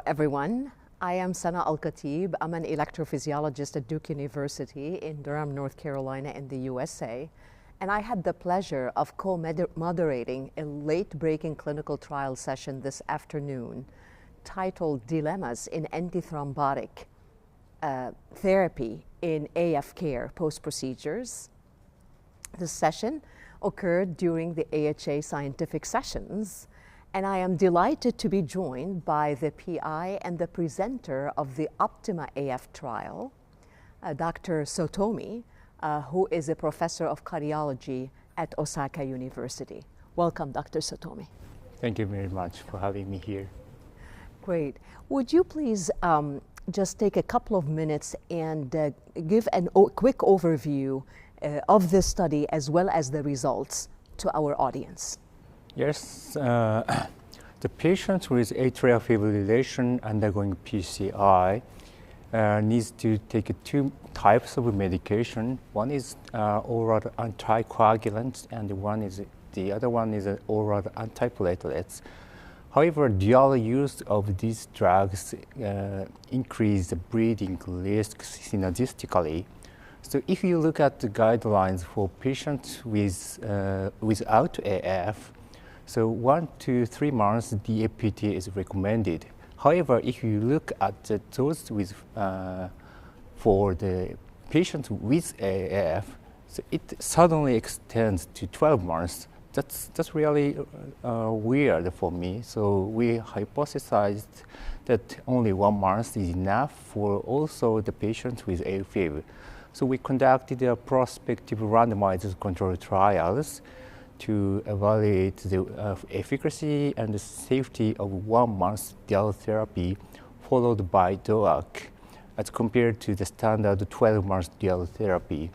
everyone. I am Sana Al-Khatib. I'm an electrophysiologist at Duke University in Durham, North Carolina in the USA. And I had the pleasure of co-moderating a late-breaking clinical trial session this afternoon titled Dilemmas in Antithrombotic Therapy in AF Care Post-Procedures. This session occurred during the AHA scientific sessions, and I am delighted to be joined by the PI and the presenter of the OPTIMA AF trial, Dr. Sotomi, who is a professor of cardiology at Osaka University. Welcome, Dr. Sotomi. Thank you very much for having me here. Great. Would you please just take a couple of minutes and give a quick overview of this study as well as the results to our audience? Yes, the patients with atrial fibrillation undergoing PCI needs to take two types of medication. One is oral anticoagulant, and the other one is oral antiplatelets. However, dual use of these drugs increase the bleeding risk synergistically. So if you look at the guidelines for patients without AF, so 1 to 3 months DAPT is recommended. However, if you look at the dose for the patients with AF, so it suddenly extends to 12 months. That's really weird for me. So we hypothesized that only 1 month is enough for also the patients with AFib. So we conducted a prospective randomized controlled trials to evaluate the efficacy and the safety of 1 month dual therapy followed by DOAC as compared to the standard 12-month dual therapy.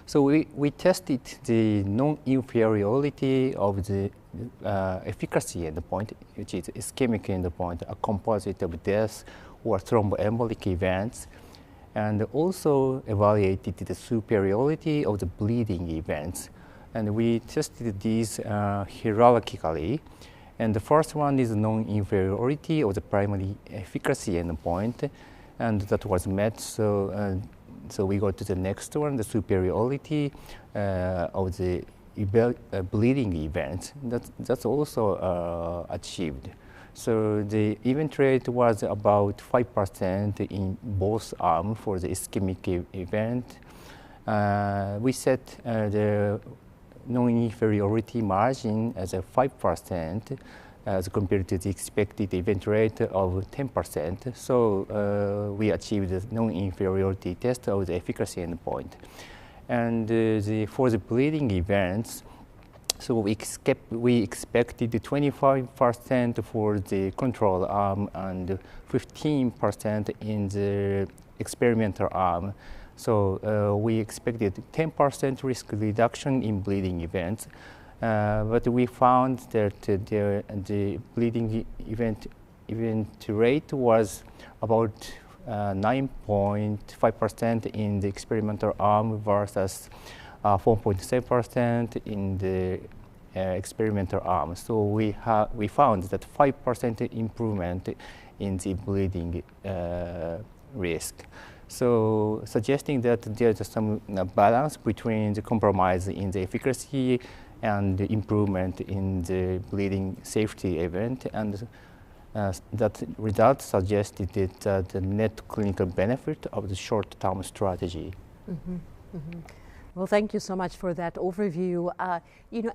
So we tested the non-inferiority of the efficacy endpoint, which is ischemic endpoint, a composite of death or thromboembolic events, and also evaluated the superiority of the bleeding events. And we tested these hierarchically. And the first one is non-inferiority of the primary efficacy endpoint, and that was met. So we go to the next one, the superiority of the bleeding events. That's also achieved. So the event rate was about 5% in both arms for the ischemic event. We set the non-inferiority margin as a 5% as compared to the expected event rate of 10%. So we achieved the non-inferiority test of the efficacy endpoint. And for the bleeding events, so we expected 25% for the control arm and 15% in the experimental arm. So we expected 10% risk reduction in bleeding events, but we found that the bleeding event rate was about 9.5% in the experimental arm versus 4.7% in the experimental arm. So we found that 5% improvement in the bleeding risk. So suggesting that there's some balance between the compromise in the efficacy and the improvement in the bleeding safety event, and that result suggested that the net clinical benefit of the short-term strategy. Mm-hmm. Mm-hmm. Well, thank you so much for that overview.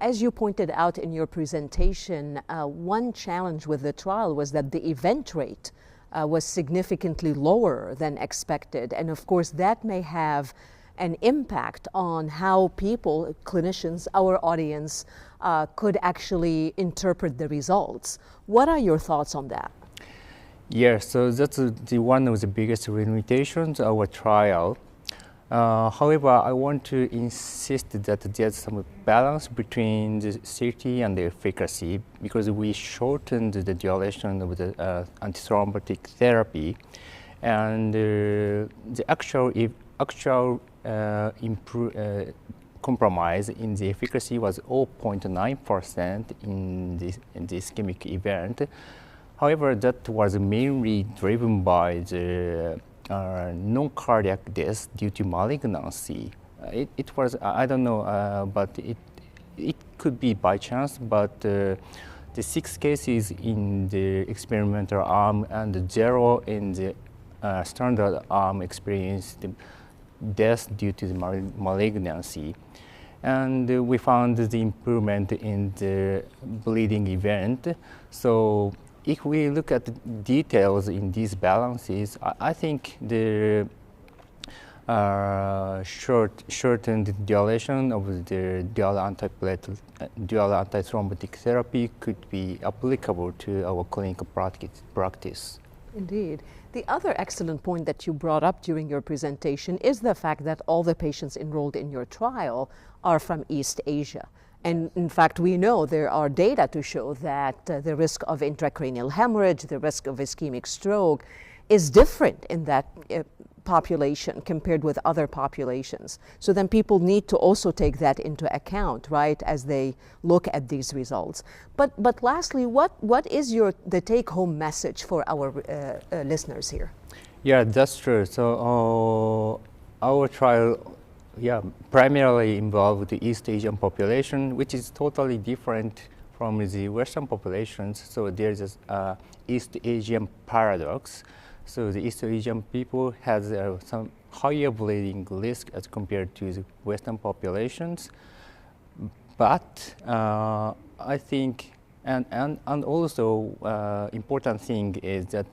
As you pointed out in your presentation, one challenge with the trial was that the event rate was significantly lower than expected. And of course, that may have an impact on how people, clinicians, our audience, could actually interpret the results. What are your thoughts on that? Yes, so that's one of the biggest limitations of our trial. However, I want to insist that there's some balance between the safety and the efficacy, because we shortened the duration of the antithrombotic therapy, and the actual compromise in the efficacy was 0.9% in the ischemic event. However, that was mainly driven by the non-cardiac death due to malignancy. It was, I don't know, but it could be by chance, but the 6 cases in the experimental arm and 0 in the standard arm experienced death due to the malignancy. And we found the improvement in the bleeding event. So if we look at the details in these balances, I think the shortened duration of the dual antithrombotic therapy could be applicable to our clinical practice. Indeed. The other excellent point that you brought up during your presentation is the fact that all the patients enrolled in your trial are from East Asia. And in fact, we know there are data to show that the risk of intracranial hemorrhage, the risk of ischemic stroke is different in that population compared with other populations. So then people need to also take that into account, right, as they look at these results. But lastly, what is the take-home message for our listeners here? Yeah, that's true. So our trial, primarily involved the East Asian population, which is totally different from the Western populations. So there's a East Asian paradox. So the East Asian people has some higher bleeding risk as compared to the Western populations. But I think, and also important thing is that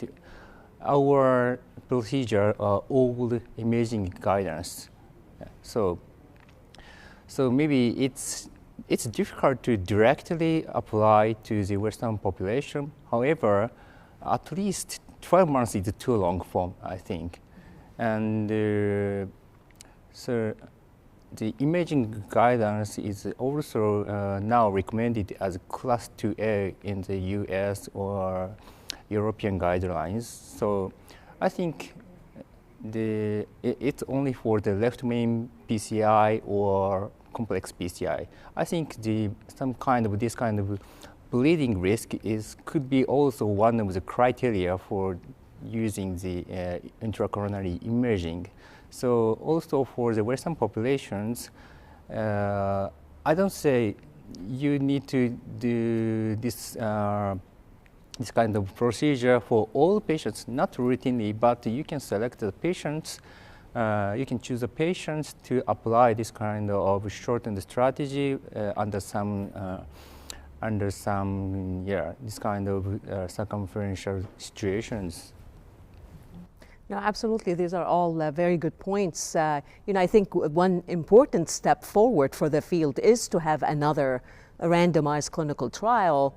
our procedure are all imaging guidance. So maybe it's difficult to directly apply to the Western population. However, at least 12 months is too long for, I think. And so the imaging guidance is also now recommended as class 2A in the US or European guidelines. So I think it's only for the left main PCI or complex PCI. I think this kind of bleeding risk could be also one of the criteria for using the intracoronary imaging. So also for the Western populations, I don't say you need to do this kind of procedure for all patients, not routinely, but you can select the patients, you can choose the patients to apply this kind of shortened strategy under some this kind of circumferential situations. No, absolutely. These are all very good points. I think one important step forward for the field is to have another randomized clinical trial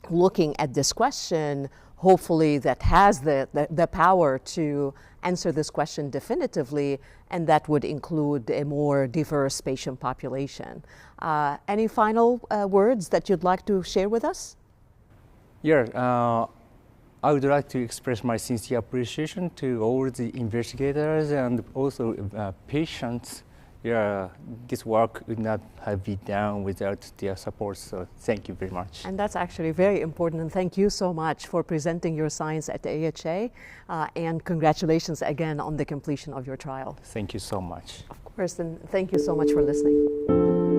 looking at this question, hopefully that has the power to answer this question definitively, and that would include a more diverse patient population. Any final words that you'd like to share with us? Yeah, I would like to express my sincere appreciation to all the investigators and also patients. Yeah, this work would not have been done without their support, so thank you very much. And that's actually very important, and thank you so much for presenting your science at the AHA, and congratulations again on the completion of your trial. Thank you so much. Of course, and thank you so much for listening.